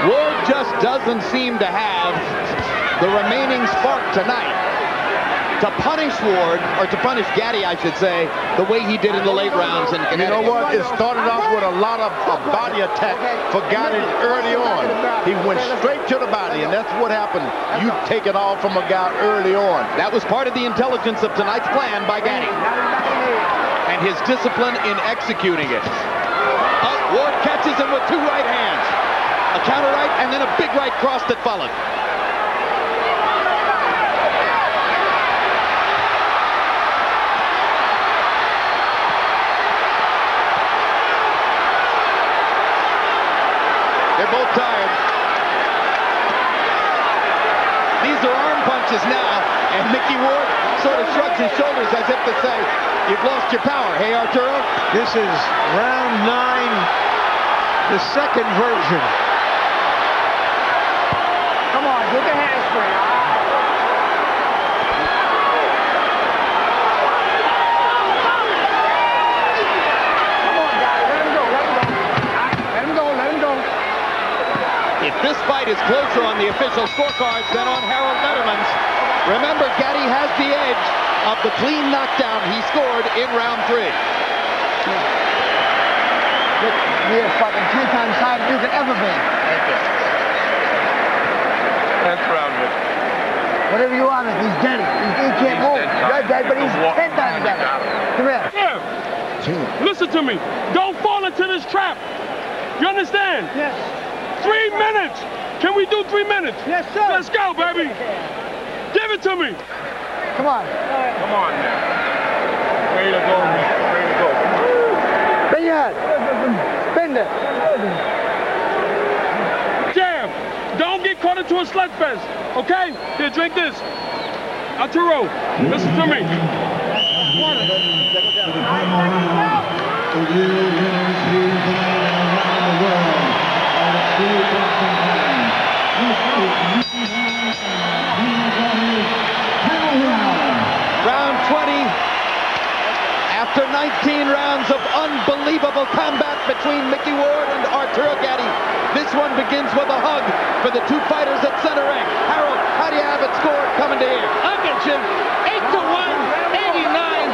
Ward just doesn't seem to have the remaining spark tonight to punish Ward, or to punish Gatti, I should say, the way he did in the late rounds in Connecticut. You know what? It started off with a lot of body attack for Gatti early on. He went straight to the body, and that's what happened. You take it all from a guy early on. That was part of the intelligence of tonight's plan by Gatti. And his discipline in executing it. Ward catches him with 2 right hands. A counter right, and then a big right cross that followed. They're both tired. These are arm punches now, and Micky Ward sort of shrugs his shoulders as if to say, you've lost your power. Hey, Arturo? This is round 9, the second version. Come on, get the handspring. Come on, guys. Let him go. Let him go. Let him go. Let him go. If this fight is closer on the official scorecards than on Harold Letterman's, remember, Gatti has the edge of the clean knockdown he scored in round 3. We are fucking 10 times higher than you could ever be. That's round it. Whatever you want, he's dead. He can't move. You're dead, but he's 10 times better. Come here. Yeah. Listen to me. Don't fall into this trap. You understand? Yes. 3 minutes. Can we do 3 minutes? Yes, sir. Let's go, baby. Give it to me. Come on. Come on now. Ready to go, man. Ready to go. Bend your head. Bend it. Jam. Don't get caught into a slugfest, okay? Here, drink this. Arturo, listen to me. Round 20. After 19 rounds of unbelievable combat between Micky Ward and Arturo Gatti, this one begins with a hug for the two fighters at center ring. Harold, how do you have it scored coming to here? I'll get Jim. 8-1, 89,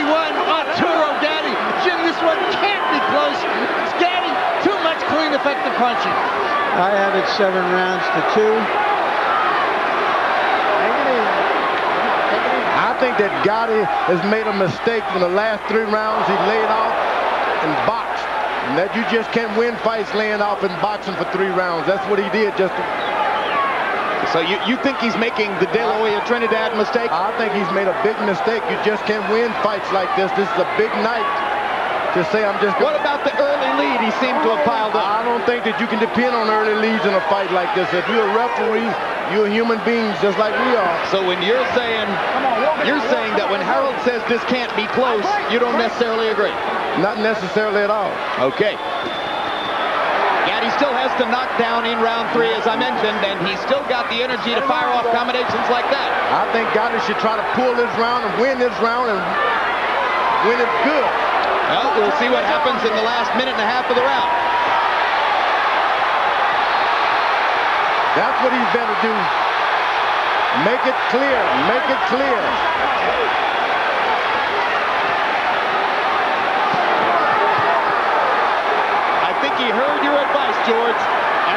81, Arturo Gatti. Jim, this one can't be close. It's Gatti. Too much clean, effective punching. I have it 7 rounds to 2. I think that Gatti has made a mistake in the last 3 rounds. He laid off and boxed. And that you just can't win fights laying off and boxing for 3 rounds. That's what he did. So you think he's making the De La Hoya Trinidad mistake? I think he's made a big mistake. You just can't win fights like this. This is a big night. To say I'm just. What about the early lead he seemed to have piled up? I don't think that you can depend on early leads in a fight like this. If you're a referee, you're human beings just like we are. So when you're saying that when Harold says this can't be close, you don't necessarily agree? Not necessarily at all. Okay. Gatti still has to knock down in round 3, as I mentioned, and he's still got the energy to fire off combinations like that. I think Gatti should try to pull this round and win this round and win it good. Well, we'll see what happens in the last minute and a half of the round. That's what he's better do. Make it clear. Make it clear. I think he heard your advice, George,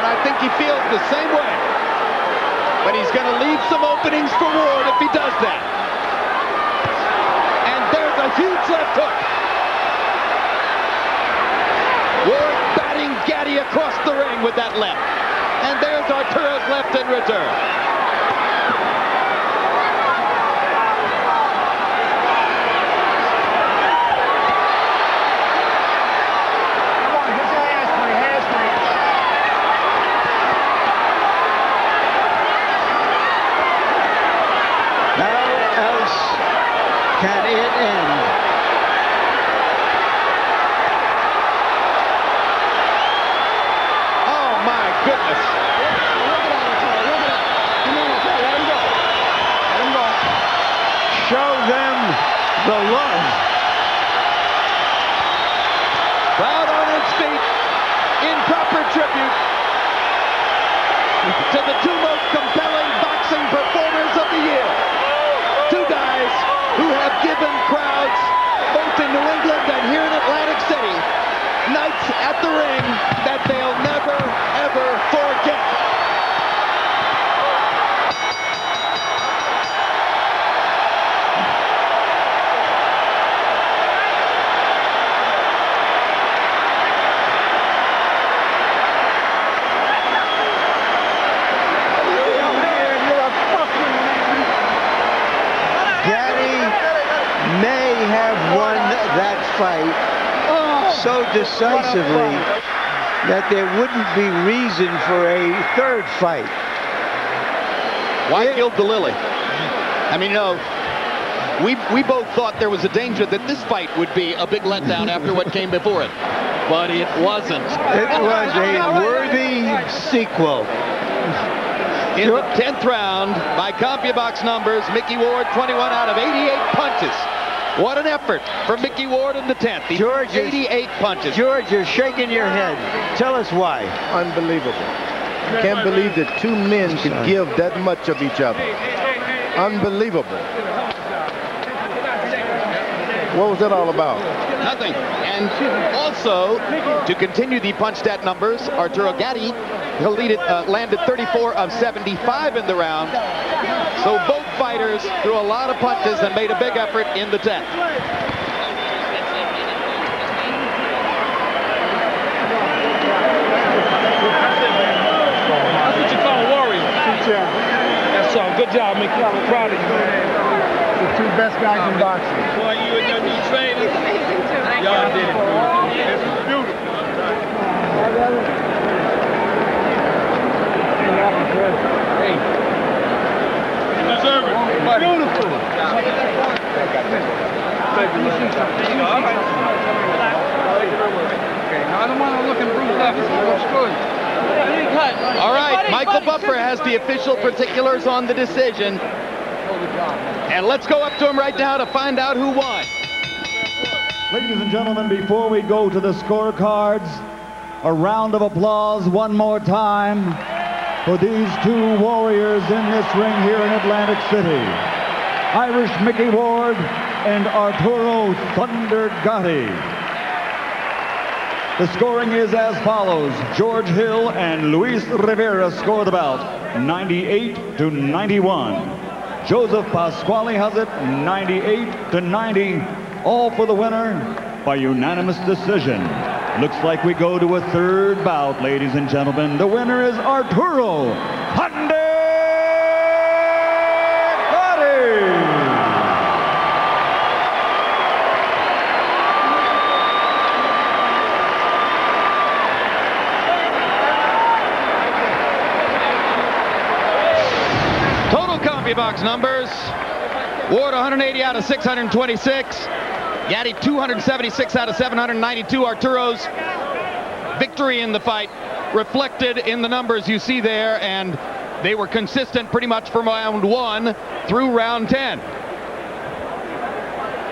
and I think he feels the same way. But he's going to leave some openings for Ward if he does that. And there's a huge left hook. Ward batting Gatti across the ring with that left. And there's Arturo's left in return. How else can it end? Goodness. Show them the love. Crowd on its feet in proper tribute to the 2 most compelling boxing performers of the year. 2 guys who have given crowds, both in New England and here in Atlantic City, nights at the ring that they'll never, ever forget. Gatti may have won that fight so decisively that there wouldn't be reason for a 3rd fight. Why killed the Lily? I mean, you know, we both thought there was a danger that this fight would be a big letdown after what came before it. But it wasn't. It was a worthy sequel. In the 10th round, by CompuBox numbers, Micky Ward 21 out of 88 punches. What an effort for Micky Ward in the 10th. He George, 88 punches. George, you're shaking your head. Tell us why. Unbelievable. Can't believe that 2 men can give that much of each other. Unbelievable. What was that all about? Nothing. And also, to continue the punch stat numbers, Arturo Gatti landed 34 of 75 in the round. So both fighters threw a lot of punches and made a big effort in the 10th. That's what you call a warrior. That's all. Good job, Micky. I'm proud of you. the two best guys in boxing. Boy, you and your new trainer, y'all did it, bro. This was beautiful. Hey. You deserve it. Beautiful. I don't want to look and bruise that. This looks good. All right, Michael Buffer has the official particulars on the decision. And let's go up to him right now to find out who won. Ladies and gentlemen, before we go to the scorecards, a round of applause one more time for these two warriors in this ring here in Atlantic City. Irish Micky Ward and Arturo Thunder Gatti. The scoring is as follows. George Hill and Luis Rivera score the bout 98-91. Joseph Pasquale has it 98-90. All for the winner by unanimous decision. Looks like we go to a third bout, ladies and gentlemen. The winner is Arturo Thunder Gatti. Box numbers. Ward 180 out of 626. Gatti 276 out of 792. Arturo's victory in the fight reflected in the numbers you see there, and they were consistent pretty much from round 1 through round 10.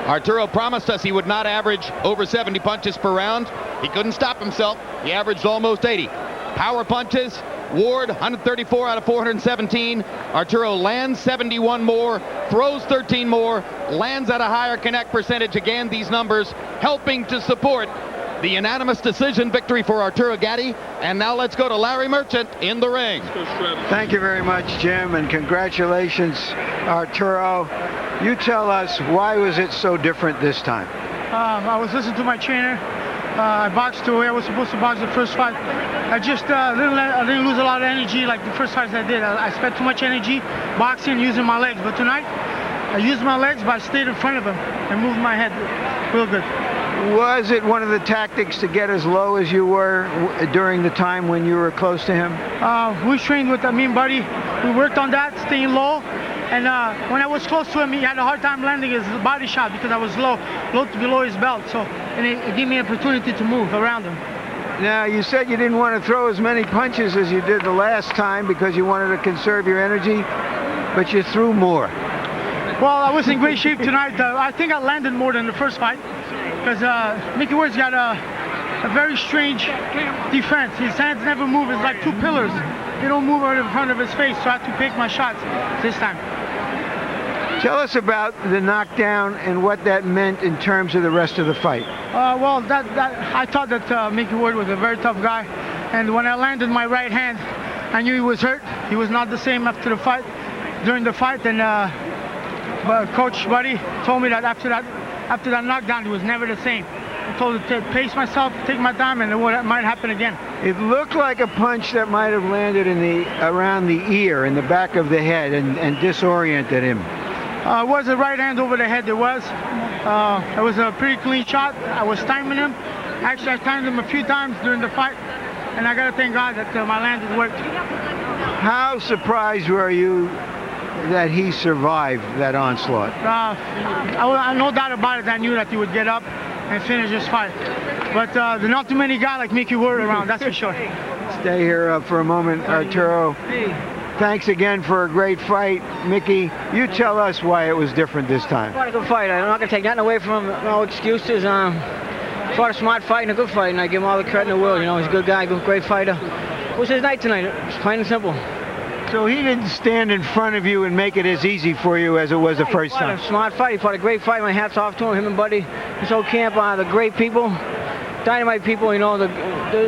Arturo promised us he would not average over 70 punches per round. He couldn't stop himself. He averaged almost 80. Power punches, Ward 134 out of 417. Arturo lands 71 more, throws 13 more, lands at a higher connect percentage. Again, these numbers helping to support the unanimous decision victory for Arturo Gatti. And now let's go to Larry Merchant in the ring. Thank you very much, Jim, and congratulations, Arturo. You tell us, why was it so different this time? I was listening to my trainer. I boxed the way I was supposed to box the first fight. I just didn't lose a lot of energy like the first fights I did. I spent too much energy boxing using my legs. But tonight, I used my legs, but I stayed in front of him and moved my head real good. Was it one of the tactics to get as low as you were during the time when you were close to him? We trained with me and Buddy. We worked on that, staying low. And when I was close to him, he had a hard time landing his body shot because I was low below his belt. And it gave me an opportunity to move around him. Now, you said you didn't want to throw as many punches as you did the last time because you wanted to conserve your energy, but you threw more. Well, I was in great shape tonight. I think I landed more than the first fight because Micky Ward's got a very strange defense. His hands never move. It's like two pillars. They don't move right in front of his face, so I have to pick my shots this time. Tell us about the knockdown and what that meant in terms of the rest of the fight. Well, I thought that Micky Ward was a very tough guy, and when I landed my right hand, I knew he was hurt. He was not the same after the fight, during the fight, and Coach Buddy told me that after that knockdown, he was never the same. I told him to pace myself, take my time, and it might happen again. It looked like a punch that might have landed around the ear, in the back of the head, and disoriented him. It was a right hand over the head. It was a pretty clean shot. I was timing him. Actually, I timed him a few times during the fight, and I got to thank God that my landing worked. How surprised were you that he survived that onslaught? I no doubt about it. I knew that he would get up and finish this fight. But there are not too many guys like Micky Ward around, that's for sure. Stay here for a moment, Arturo. Thanks again for a great fight. Micky, you tell us why it was different this time. Fought a good fight. I'm not going to take nothing away from him. No excuses. Fought a smart fight and a good fight, and I give him all the credit in the world. You know, he's a good guy, great fighter. It was his night tonight. It's plain and simple. So he didn't stand in front of you and make it as easy for you as it was the first time? He fought a smart fight. He fought a great fight. My hat's off to him and Buddy. This whole camp, the great people, dynamite people, you know, the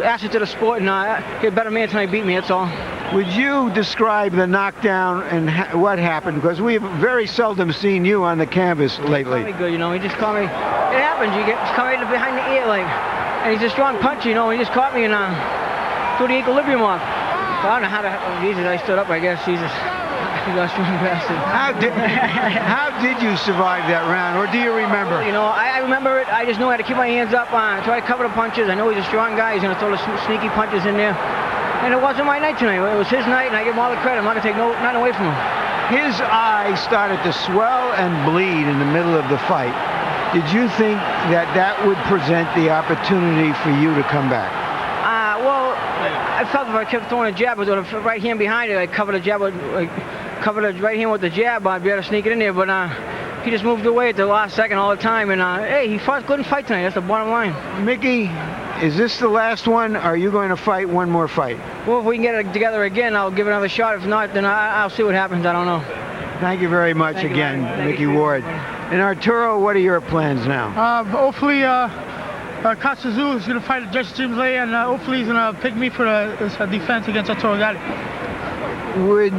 asset to the sport, and a better man tonight beat me, that's all. Would you describe the knockdown and what happened? Because we've very seldom seen you on the canvas lately. Very good, you know. He just caught me. It happens. You get caught right behind the ear, like, and he's a strong puncher, you know. He just caught me and threw the equilibrium off. So I don't know how to. Jesus, I stood up, I guess. Jesus. You got strong bastard. How did you survive that round, or do you remember? You know, I remember it. I just knew I had to keep my hands up, try to cover the punches. I know he's a strong guy. He's going to throw the sneaky punches in there. And it wasn't my night tonight. It was his night, and I give him all the credit. I'm not going to take nothing away from him. His eye started to swell and bleed in the middle of the fight. Did you think that would present the opportunity for you to come back? Well, I felt if I kept throwing a jab with the right hand behind it, I'd cover the jab cover the right hand with the jab, I'd be able to sneak it in there. But he just moved away at the last second all the time. And hey, he fought good and fight tonight. That's the bottom line. Mickey, is this the last one? Or are you going to fight one more fight? Well, if we can get it together again, I'll give it another shot. If not, then I'll see what happens. I don't know. Thank you very much again, Micky Ward. And Arturo, what are your plans now? Hopefully, Katsuzu is going to fight Jesse James Lay, and hopefully he's going to pick me for the defense against Arturo Gatti.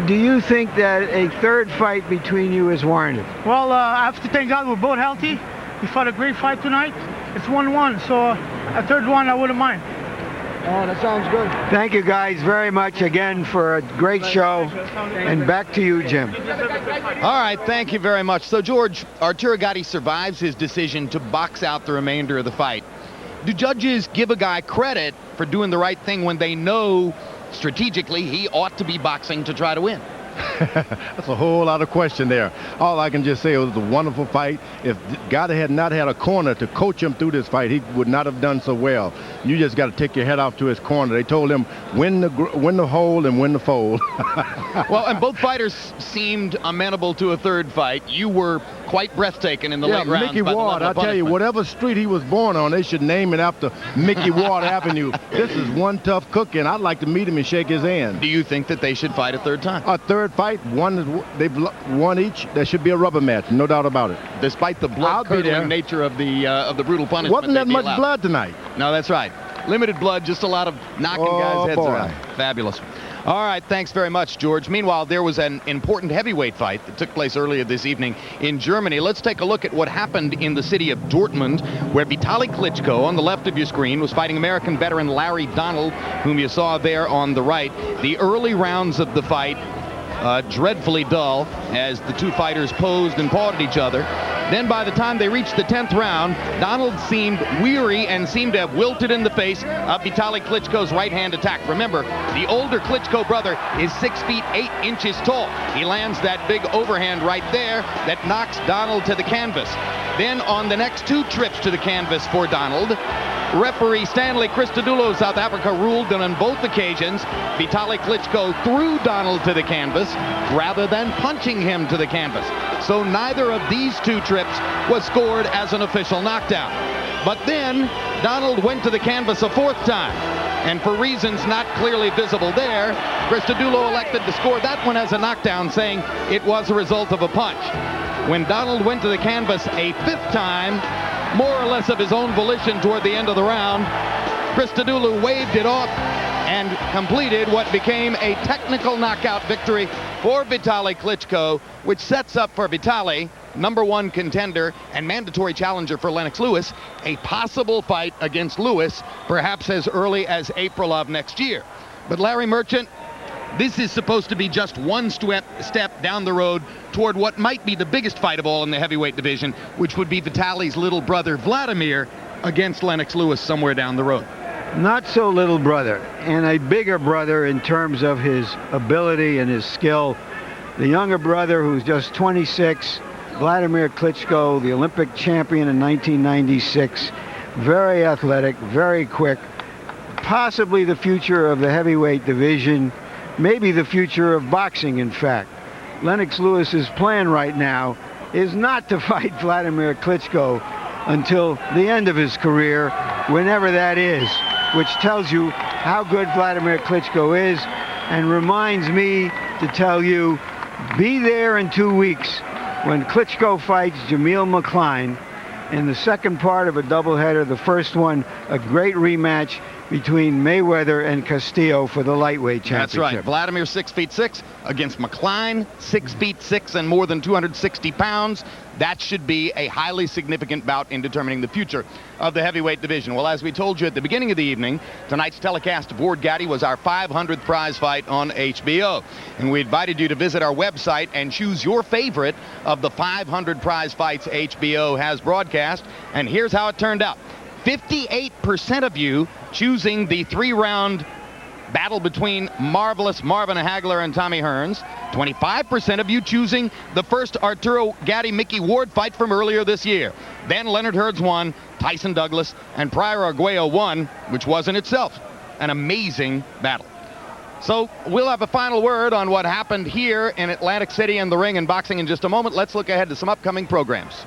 Do you think that a third fight between you is warranted? Well, I have to thank God we're both healthy. We fought a great fight tonight. It's 1-1, so a third one I wouldn't mind. Oh, that sounds good. Thank you guys very much again for a great show. And back to you, Jim. All right, thank you very much. So, George, Arturo Gatti survives his decision to box out the remainder of the fight. Do judges give a guy credit for doing the right thing when they know strategically he ought to be boxing to try to win? That's a whole lot of question there. All I can just say, it was a wonderful fight. If Gatti had not had a corner to coach him through this fight, he would not have done so well. You just got to take your head off to his corner. They told him, win the hole and win the fold. Well, and both fighters seemed amenable to a third fight. You were quite breathtaking in the late rounds. Micky Ward, I tell you, whatever street he was born on, they should name it after Micky Ward Avenue. This is one tough cookie, and I'd like to meet him and shake his hand. Do you think that they should fight a third time? A third fight, they've won each. There should be a rubber match, no doubt about it. Despite the blood-curdling nature of the brutal punishment. Wasn't that much blood tonight? No, that's right. Limited blood, just a lot of knocking guys' heads around. Fabulous. All right, thanks very much, George. Meanwhile, there was an important heavyweight fight that took place earlier this evening in Germany. Let's take a look at what happened in the city of Dortmund, where Vitaly Klitschko, on the left of your screen, was fighting American veteran Larry Donald, whom you saw there on the right. The early rounds of the fight, dreadfully dull, as the two fighters posed and pawed at each other. Then by the time they reached the 10th round, Donald seemed weary and seemed to have wilted in the face of Vitaly Klitschko's right-hand attack. Remember, the older Klitschko brother is 6 feet 8 inches tall. He lands that big overhand right there that knocks Donald to the canvas. Then on the next two trips to the canvas for Donald, referee Stanley Christodoulou of South Africa ruled that on both occasions, Vitaly Klitschko threw Donald to the canvas rather than punching him to the canvas. So neither of these two trips was scored as an official knockdown. But then Donald went to the canvas a fourth time. And for reasons not clearly visible there, Christodoulou elected to score that one as a knockdown, saying it was a result of a punch. When Donald went to the canvas a fifth time, more or less of his own volition toward the end of the round, Christodoulou waved it off and completed what became a technical knockout victory for Vitaly Klitschko, which sets up for Vitaly, #1 contender and mandatory challenger for Lennox Lewis, a possible fight against Lewis, perhaps as early as April of next year. But Larry Merchant, this is supposed to be just one step down the road toward what might be the biggest fight of all in the heavyweight division, which would be Vitaly's little brother Vladimir against Lennox Lewis somewhere down the road. Not so little brother, and a bigger brother in terms of his ability and his skill. The younger brother, who's just 26, Vladimir Klitschko, the Olympic champion in 1996, very athletic, very quick, possibly the future of the heavyweight division, maybe the future of boxing, in fact. Lennox Lewis's plan right now is not to fight Vladimir Klitschko until the end of his career, whenever that is, which tells you how good Vladimir Klitschko is and reminds me to tell you, be there in 2 weeks when Klitschko fights Jamil McCline in the second part of a doubleheader, the first one, a great rematch between Mayweather and Castillo for the lightweight championship. That's right. Vladimir 6'6" against McCline 6'6" and more than 260 pounds. That should be a highly significant bout in determining the future of the heavyweight division. Well, as we told you at the beginning of the evening, tonight's telecast of Ward Gatti was our 500th prize fight on HBO. And we invited you to visit our website and choose your favorite of the 500 prize fights HBO has broadcast. And here's how it turned out. 58% of you choosing the 3-round battle between marvelous Marvin Hagler and Tommy Hearns. 25% of you choosing the first Arturo Gatti-Micky Ward fight from earlier this year. Then Leonard Hearns won, Tyson Douglas and Pryor Arguello won, which was in itself an amazing battle. So we'll have a final word on what happened here in Atlantic City and the ring and boxing in just a moment. Let's look ahead to some upcoming programs.